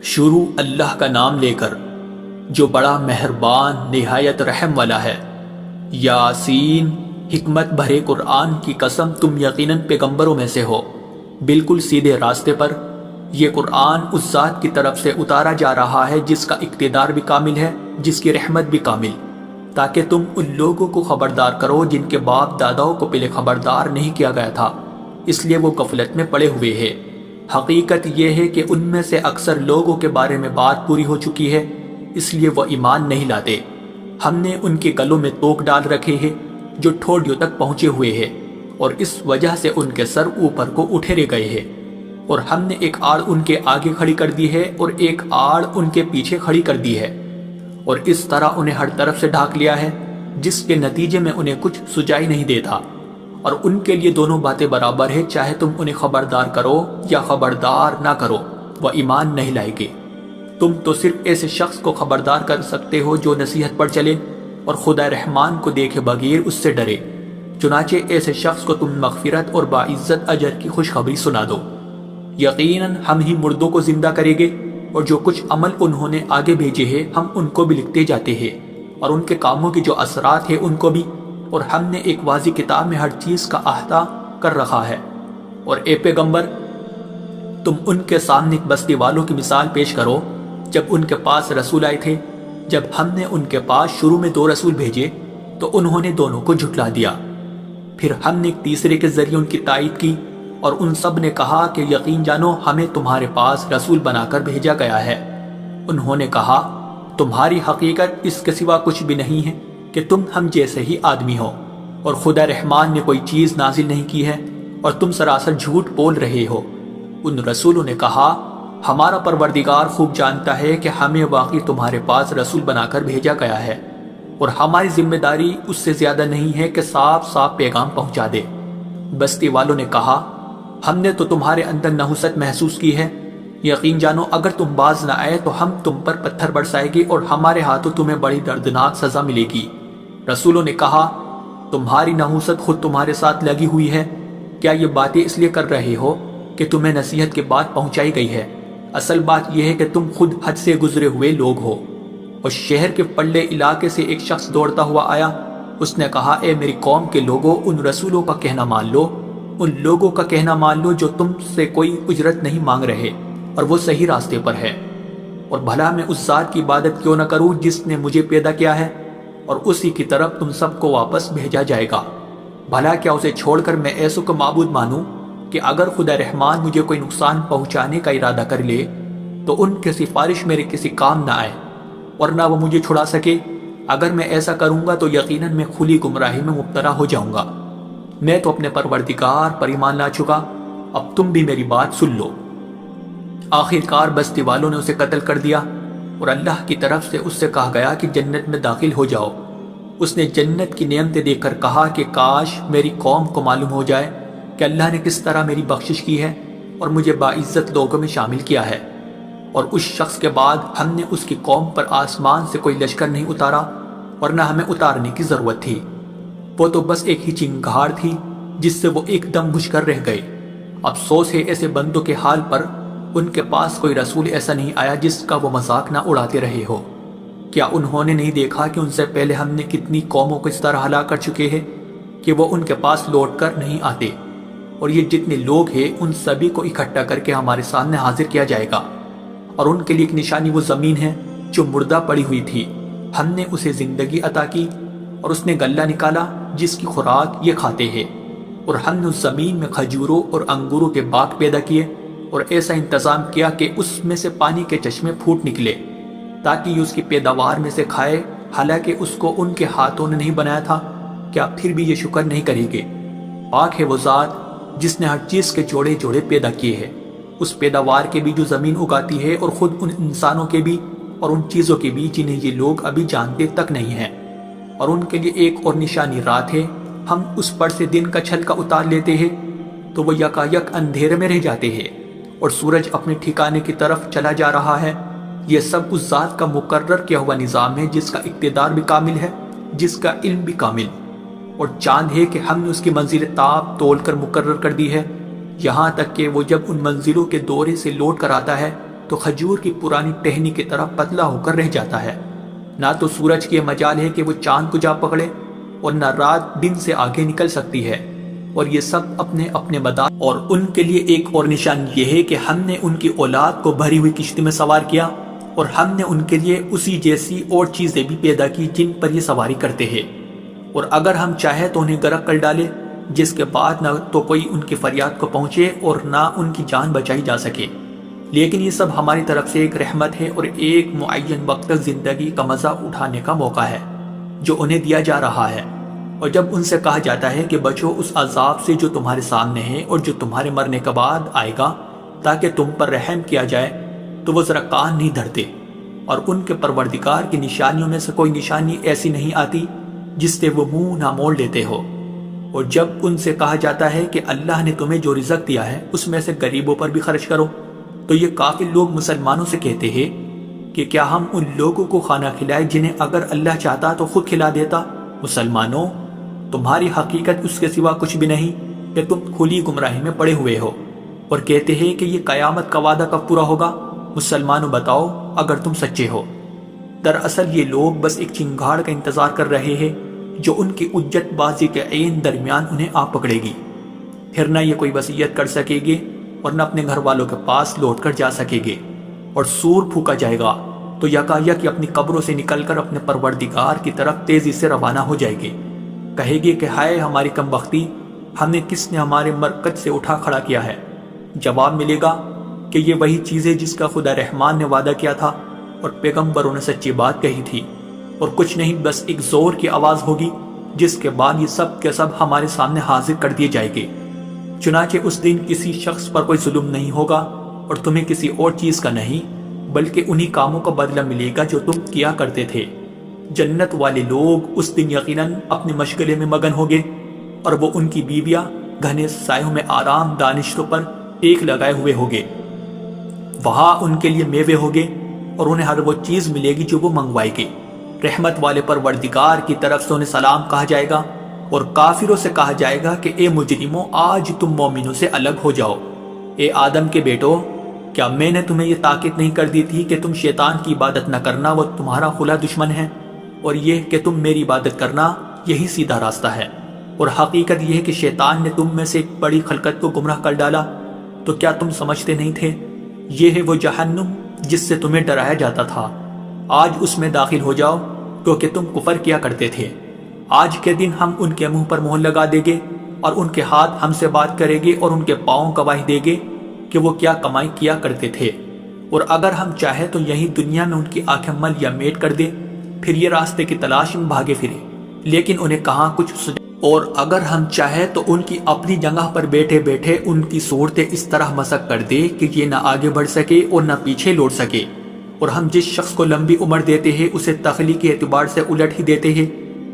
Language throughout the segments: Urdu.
شروع اللہ کا نام لے کر جو بڑا مہربان نہایت رحم والا ہے۔ یاسین، حکمت بھرے قرآن کی قسم، تم یقیناً پیغمبروں میں سے ہو، بالکل سیدھے راستے پر۔ یہ قرآن اس ذات کی طرف سے اتارا جا رہا ہے جس کا اقتدار بھی کامل ہے، جس کی رحمت بھی کامل، تاکہ تم ان لوگوں کو خبردار کرو جن کے باپ داداؤں کو پہلے خبردار نہیں کیا گیا تھا، اس لیے وہ غفلت میں پڑے ہوئے ہیں۔ حقیقت یہ ہے کہ ان میں سے اکثر لوگوں کے بارے میں بات پوری ہو چکی ہے، اس لیے وہ ایمان نہیں لاتے۔ ہم نے ان کے گلوں میں توک ڈال رکھے ہیں جو ٹھوڑیوں تک پہنچے ہوئے ہیں، اور اس وجہ سے ان کے سر اوپر کو اٹھے گئے ہیں، اور ہم نے ایک آڑ ان کے آگے کھڑی کر دی ہے اور ایک آڑ ان کے پیچھے کھڑی کر دی ہے، اور اس طرح انہیں ہر طرف سے ڈھانک لیا ہے، جس کے نتیجے میں انہیں کچھ سجائی نہیں دیتا۔ اور ان کے لیے دونوں باتیں برابر ہے، چاہے تم انہیں خبردار کرو یا خبردار نہ کرو، وہ ایمان نہیں لائیں گے۔ تم تو صرف ایسے شخص کو خبردار کر سکتے ہو جو نصیحت پر چلے اور خدا رحمان کو دیکھے بغیر اس سے ڈرے، چنانچہ ایسے شخص کو تم مغفرت اور باعزت اجر کی خوشخبری سنا دو۔ یقیناً ہم ہی مردوں کو زندہ کریں گے، اور جو کچھ عمل انہوں نے آگے بھیجے ہیں ہم ان کو بھی لکھتے جاتے ہیں، اور ان کے کاموں کی جو اثرات ہیں ان کو بھی، اور ہم نے ایک واضح کتاب میں ہر چیز کا احاطہ کر رکھا ہے۔ اور اے پیغمبر، تم ان کے سامنے ایک بستی والوں کی مثال پیش کرو جب ان کے پاس رسول آئے تھے۔ جب ہم نے ان کے پاس شروع میں 2 رسول بھیجے تو انہوں نے دونوں کو جھٹلا دیا، پھر ہم نے ایک تیسرے کے ذریعے ان کی تائید کی، اور ان سب نے کہا کہ یقین جانو ہمیں تمہارے پاس رسول بنا کر بھیجا گیا ہے۔ انہوں نے کہا تمہاری حقیقت اس کے سوا کچھ بھی نہیں ہے کہ تم ہم جیسے ہی آدمی ہو، اور خدا رحمان نے کوئی چیز نازل نہیں کی ہے، اور تم سراسر جھوٹ بول رہے ہو۔ ان رسولوں نے کہا ہمارا پروردگار خوب جانتا ہے کہ ہمیں واقعی تمہارے پاس رسول بنا کر بھیجا گیا ہے، اور ہماری ذمہ داری اس سے زیادہ نہیں ہے کہ صاف صاف پیغام پہنچا دے۔ بستی والوں نے کہا ہم نے تو تمہارے اندر نحوست محسوس کی ہے، یقین جانو اگر تم باز نہ آئے تو ہم تم پر پتھر برسائے گی اور ہمارے ہاتھوں تمہیں بڑی دردناک سزا ملے گی۔ رسولوں نے کہا تمہاری نحوست خود تمہارے ساتھ لگی ہوئی ہے، کیا یہ باتیں اس لیے کر رہے ہو کہ تمہیں نصیحت کی بات پہنچائی گئی ہے؟ اصل بات یہ ہے کہ تم خود حد سے گزرے ہوئے لوگ ہو۔ اور شہر کے پلے علاقے سے ایک شخص دوڑتا ہوا آیا، اس نے کہا اے میری قوم کے لوگوں، ان رسولوں کا کہنا مان لو، ان لوگوں کا کہنا مان لو جو تم سے کوئی اجرت نہیں مانگ رہے اور وہ صحیح راستے پر ہے، اور بھلا میں اس ذات کی عبادت کیوں نہ کروں جس نے مجھے پیدا کیا ہے، اور اسی کی طرف تم سب کو واپس بھیجا جائے گا۔ بھلا کیا اسے چھوڑ کر میں ایسوں کو معبود مانوں کہ اگر خدا رحمان مجھے کوئی نقصان پہنچانے کا ارادہ کر لے تو ان کی سفارش میرے کسی کام نہ آئے اور نہ وہ مجھے چھڑا سکے؟ اگر میں ایسا کروں گا تو یقیناً میں کھلی گمراہی میں مبتلا ہو جاؤں گا۔ میں تو اپنے پروردگار پر ایمان لا چکا، اب تم بھی میری بات سن لو۔ آخر کار بستی والوں نے اسے قتل کر دیا، اور اللہ کی طرف سے اس سے کہا گیا کہ جنت میں داخل ہو جاؤ۔ اس نے جنت کی نعمتیں دیکھ کر کہا کہ کاش میری قوم کو معلوم ہو جائے کہ اللہ نے کس طرح میری بخشش کی ہے اور مجھے باعزت لوگوں میں شامل کیا ہے۔ اور اس شخص کے بعد ہم نے اس کی قوم پر آسمان سے کوئی لشکر نہیں اتارا، اور نہ ہمیں اتارنے کی ضرورت تھی، وہ تو بس ایک ہی چنگھاڑ تھی جس سے وہ ایک دم بجھ کر رہ گئے۔ افسوس ہے ایسے بندوں کے حال پر، ان کے پاس کوئی رسول ایسا نہیں آیا جس کا وہ مذاق نہ اڑاتے رہے ہو۔ کیا انہوں نے نہیں دیکھا کہ ان سے پہلے ہم نے کتنی قوموں کو اس طرح ہلاک کر چکے ہیں کہ وہ ان کے پاس لوٹ کر نہیں آتے؟ اور یہ جتنے لوگ ہیں ان سبھی کو اکٹھا کر کے ہمارے سامنے حاضر کیا جائے گا، اور ان کے لیے ایک نشانی وہ زمین ہے جو مردہ پڑی ہوئی تھی، ہم نے اسے زندگی عطا کی، اور اس نے غلہ نکالا جس کی خوراک یہ کھاتے ہیں، اور ہم نے اس زمین میں کھجوروں اور انگوروں کے باغ پیدا کیے، اور ایسا انتظام کیا کہ اس میں سے پانی کے چشمے پھوٹ نکلے تاکہ یہ اس کی پیداوار میں سے کھائے، حالانکہ اس کو ان کے ہاتھوں نے نہیں بنایا تھا۔ کیا پھر بھی یہ شکر نہیں کریں گے؟ پاک ہے وہ ذات جس نے ہر چیز کے جوڑے جوڑے پیدا کیے ہیں، اس پیداوار کے بھی جو زمین اگاتی ہے، اور خود ان انسانوں کے بھی، اور ان چیزوں کے بھی جنہیں یہ لوگ ابھی جانتے تک نہیں ہیں۔ اور ان کے لیے ایک اور نشانی رات ہے، ہم اس پر سے دن کا چھلکا اتار لیتے ہیں تو وہ یکا یک اندھیرے میں رہ جاتے ہیں، اور سورج اپنے ٹھکانے کی طرف چلا جا رہا ہے۔ یہ سب اس ذات کا مقرر کیا ہوا نظام ہے جس کا اقتدار بھی کامل ہے، جس کا علم بھی کامل۔ اور چاند ہے کہ ہم نے اس کی منزل تاب تول کر مقرر کر دی ہے، یہاں تک کہ وہ جب ان منزلوں کے دورے سے لوٹ کر آتا ہے تو کھجور کی پرانی ٹہنی کی طرح پتلا ہو کر رہ جاتا ہے۔ نہ تو سورج کی مجال ہے کہ وہ چاند کو جا پکڑے، اور نہ رات دن سے آگے نکل سکتی ہے، اور یہ سب اپنے اپنے مدار۔ اور ان کے لیے ایک اور نشان یہ ہے کہ ہم نے ان کی اولاد کو بھری ہوئی کشتی میں سوار کیا، اور ہم نے ان کے لیے اسی جیسی اور چیزیں بھی پیدا کی جن پر یہ سواری کرتے ہیں، اور اگر ہم چاہیں تو انہیں غرق کر ڈالے، جس کے بعد نہ تو کوئی ان کی فریاد کو پہنچے اور نہ ان کی جان بچائی جا سکے۔ لیکن یہ سب ہماری طرف سے ایک رحمت ہے اور ایک معین وقت تک زندگی کا مزہ اٹھانے کا موقع ہے جو انہیں دیا جا رہا ہے۔ اور جب ان سے کہا جاتا ہے کہ بچو اس عذاب سے جو تمہارے سامنے ہے اور جو تمہارے مرنے کے بعد آئے گا تاکہ تم پر رحم کیا جائے، تو وہ ذرا کان نہیں دھرتے، اور ان کے پروردگار کی نشانیوں میں سے کوئی نشانی ایسی نہیں آتی جس سے وہ منہ نہ موڑ لیتے ہو۔ اور جب ان سے کہا جاتا ہے کہ اللہ نے تمہیں جو رزق دیا ہے اس میں سے غریبوں پر بھی خرچ کرو، تو یہ کافر لوگ مسلمانوں سے کہتے ہیں کہ کیا ہم ان لوگوں کو کھانا کھلائے جنہیں اگر اللہ چاہتا تو خود کھلا دیتا؟ مسلمانوں، تمہاری حقیقت اس کے سوا کچھ بھی نہیں کہ تم کھلی گمراہی میں پڑے ہوئے ہو، اور کہتے ہیں کہ یہ قیامت کا وعدہ کب پورا ہوگا؟ مسلمانوں بتاؤ اگر تم سچے ہو۔ دراصل یہ لوگ بس ایک چنگاڑ کا انتظار کر رہے ہیں جو ان کی اجت بازی کے عین درمیان انہیں آ پکڑے گی، پھر نہ یہ کوئی وصیت کر سکے گے اور نہ اپنے گھر والوں کے پاس لوٹ کر جا سکے گے، اور سور پھونکا جائے گا تو یکایک اپنی قبروں سے نکل کر اپنے پروردگار کی طرف تیزی سے روانہ ہو جائے گے۔ کہے گے کہ ہائے ہماری کم بختی، ہمیں کس نے ہمارے مرکز سے اٹھا کھڑا کیا ہے؟ جواب ملے گا کہ یہ وہی چیز ہے جس کا خدا رحمان نے وعدہ کیا تھا اور پیغمبروں نے سچی بات کہی تھی، اور کچھ نہیں، بس ایک زور کی آواز ہوگی جس کے بعد یہ سب کے سب ہمارے سامنے حاضر کر دیے جائیں گے۔ چنانچہ اس دن کسی شخص پر کوئی ظلم نہیں ہوگا اور تمہیں کسی اور چیز کا نہیں، بلکہ انہی کاموں کا بدلہ ملے گا جو تم کیا کرتے تھے۔ جنت والے لوگ اس دن یقیناً اپنے مشغلے میں مگن ہوگے، اور وہ ان کی بیویاں گھنے سایوں میں آرام دانشتوں پر ایک لگائے ہوئے ہوگے۔ وہاں ان کے لیے میوے ہوگے اور انہیں ہر وہ چیز ملے گی جو وہ منگوائے گے۔ رحمت والے پروردگار کی طرف سے انہیں سلام کہا جائے گا، اور کافروں سے کہا جائے گا کہ اے مجرموں، آج تم مومنوں سے الگ ہو جاؤ۔ اے آدم کے بیٹو، کیا میں نے تمہیں یہ تاکید نہیں کر دی تھی کہ تم شیطان کی عبادت نہ کرنا، وہ تمہارا کھلا دشمن ہے، اور یہ کہ تم میری عبادت کرنا، یہی سیدھا راستہ ہے۔ اور حقیقت یہ ہے کہ شیطان نے تم میں سے ایک بڑی خلقت کو گمراہ کر ڈالا، تو کیا تم سمجھتے نہیں تھے؟ یہ ہے وہ جہنم جس سے تمہیں ڈرایا جاتا تھا، آج اس میں داخل ہو جاؤ کیونکہ تم کفر کیا کرتے تھے۔ آج کے دن ہم ان کے منہ پر مہر لگا دیں گے، اور ان کے ہاتھ ہم سے بات کریں گے، اور ان کے پاؤں گواہی دیں گے کہ وہ کیا کمائی کیا کرتے تھے۔ اور اگر ہم چاہیں تو یہی دنیا میں ان کی آنکھیں مل یا میٹ کر دیں، پھر یہ راستے کی تلاش میں بھاگے پھرے، لیکن انہیں کہاں کچھ اور اگر ہم چاہیں تو ان کی اپنی جگہ پر بیٹھے بیٹھے ان کی صورتیں اس طرح مسخ کر دے کہ یہ نہ آگے بڑھ سکے اور نہ پیچھے لوٹ سکے۔ اور ہم جس شخص کو لمبی عمر دیتے ہیں اسے تخلیقی اعتبار سے الٹ ہی دیتے ہیں،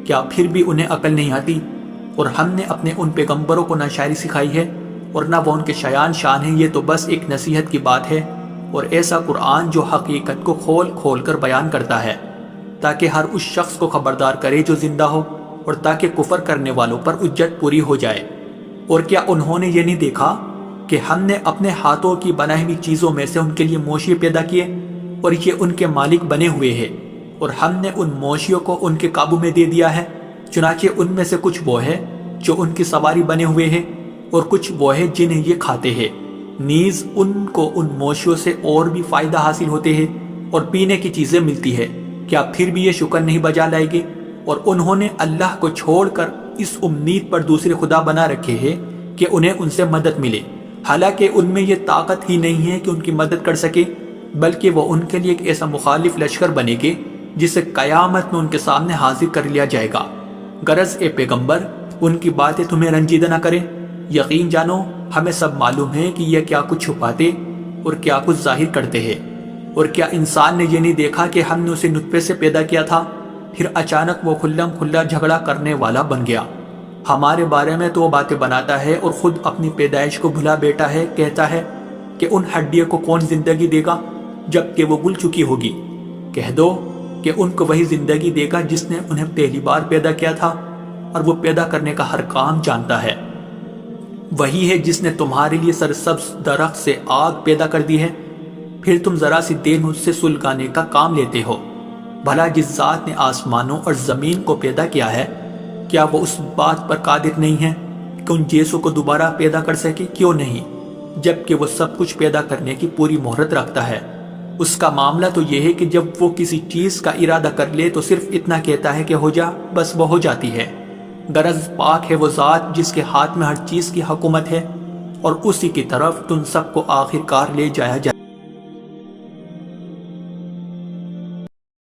کیا پھر بھی انہیں عقل نہیں آتی؟ اور ہم نے اپنے ان پیغمبروں کو نہ شاعری سکھائی ہے اور نہ وہ ان کے شایان شان ہیں، یہ تو بس ایک نصیحت کی بات ہے، اور ایسا قرآن جو حقیقت کو کھول کھول کر بیان کرتا ہے تاکہ ہر اس شخص کو خبردار کرے جو زندہ ہو، اور تاکہ کفر کرنے والوں پر حجت پوری ہو جائے۔ اور کیا انہوں نے یہ نہیں دیکھا کہ ہم نے اپنے ہاتھوں کی بنائی ہوئی چیزوں میں سے ان کے لیے مویشی پیدا کیے، اور یہ ان کے مالک بنے ہوئے ہیں، اور ہم نے ان مویشیوں کو ان کے قابو میں دے دیا ہے، چنانچہ ان میں سے کچھ وہ ہے جو ان کی سواری بنے ہوئے ہیں، اور کچھ وہ ہے جنہیں یہ کھاتے ہیں، نیز ان کو ان مویشیوں سے اور بھی فائدہ حاصل ہوتے ہیں اور پینے کی چیزیں ملتی ہے، کیا پھر بھی یہ شکر نہیں بجا لائے گے؟ اور انہوں نے اللہ کو چھوڑ کر اس امید پر دوسرے خدا بنا رکھے ہیں کہ انہیں ان سے مدد ملے، حالانکہ ان میں یہ طاقت ہی نہیں ہے کہ ان کی مدد کر سکے، بلکہ وہ ان کے لیے ایک ایسا مخالف لشکر بنے گے جسے قیامت میں ان کے سامنے حاضر کر لیا جائے گا۔ غرض اے پیغمبر، ان کی باتیں تمہیں رنجیدہ نہ کریں، یقین جانو ہمیں سب معلوم ہے کہ یہ کیا کچھ چھپاتے اور کیا کچھ ظاہر کرتے ہیں۔ اور کیا انسان نے یہ نہیں دیکھا کہ ہم نے اسے نطفے سے پیدا کیا تھا، پھر اچانک وہ کھلم کھلا جھگڑا کرنے والا بن گیا؟ ہمارے بارے میں تو وہ باتیں بناتا ہے اور خود اپنی پیدائش کو بھلا بیٹا ہے، کہتا ہے کہ ان ہڈیوں کو کون زندگی دے گا جبکہ وہ گل چکی ہوگی؟ کہہ دو کہ ان کو وہی زندگی دے گا جس نے انہیں پہلی بار پیدا کیا تھا، اور وہ پیدا کرنے کا ہر کام جانتا ہے۔ وہی ہے جس نے تمہارے لیے سرسبز درخت سے آگ پیدا کر دی ہے، پھر تم ذرا سی دیر مجھ سے سلگانے کا کام لیتے ہو؟ بھلا جس ذات نے آسمانوں اور زمین کو پیدا کیا ہے، کیا وہ اس بات پر قادر نہیں ہے کہ ان جیسوں کو دوبارہ پیدا کر سکے؟ کیوں نہیں، جبکہ وہ سب کچھ پیدا کرنے کی پوری مہرت رکھتا ہے۔ اس کا معاملہ تو یہ ہے کہ جب وہ کسی چیز کا ارادہ کر لے تو صرف اتنا کہتا ہے کہ ہو جا، بس وہ ہو جاتی ہے۔ غرض پاک ہے وہ ذات جس کے ہاتھ میں ہر چیز کی حکومت ہے، اور اسی کی طرف تم سب کو آخر کار لے جایا جائے۔